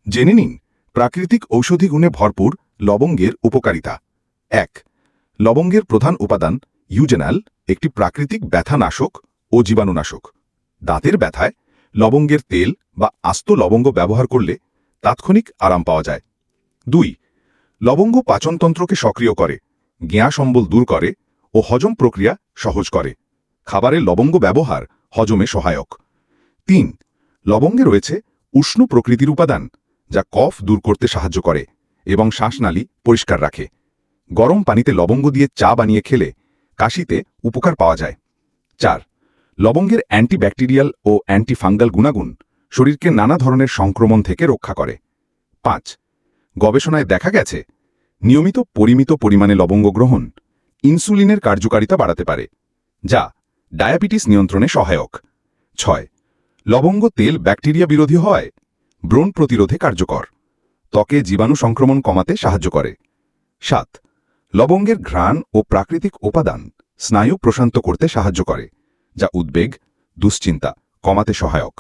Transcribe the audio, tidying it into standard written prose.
জেনে নিন প্রাকৃতিক ঔষধি গুণে ভরপুর লবঙ্গের উপকারিতা। ১. লবঙ্গের প্রধান উপাদান ইউজেনাল একটি প্রাকৃতিক ব্যথানাশক ও জীবাণুনাশক। দাঁতের ব্যথায় লবঙ্গের তেল বা আস্ত লবঙ্গ ব্যবহার করলে তাৎক্ষণিক আরাম পাওয়া যায়। ২. লবঙ্গ পাচনতন্ত্রকে সক্রিয় করে, গ্যাস অম্বল দূর করে ও হজম প্রক্রিয়া সহজ করে। খাবারে লবঙ্গ ব্যবহার হজমে সহায়ক। ৩. লবঙ্গে রয়েছে উষ্ণ প্রকৃতির উপাদান যা কফ দূর করতে সাহায্য করে এবং শ্বাসনালী পরিষ্কার রাখে। গরম পানিতে লবঙ্গ দিয়ে চা বানিয়ে খেলে কাশিতে উপকার পাওয়া যায়। ৪. লবঙ্গের অ্যান্টিব্যাকটেরিয়াল ও অ্যান্টিফাঙ্গাল গুণাগুণ শরীরকে নানা ধরনের সংক্রমণ থেকে রক্ষা করে। ৫. গবেষণায় দেখা গেছে নিয়মিত পরিমিত পরিমাণে লবঙ্গ গ্রহণ ইনসুলিনের কার্যকারিতা বাড়াতে পারে, যা ডায়াবেটিস নিয়ন্ত্রণে সহায়ক। ৬. লবঙ্গ তেল ব্যাকটেরিয়া বিরোধী হয়, ব্রণ প্রতিরোধে কার্যকর, ত্বকে জীবাণু সংক্রমণ কমাতে সাহায্য করে। ৭. লবঙ্গের ঘ্রাণ ও প্রাকৃতিক উপাদান স্নায়ু প্রশান্ত করতে সাহায্য করে, যা উদ্বেগ, দুশ্চিন্তা কমাতে সহায়ক।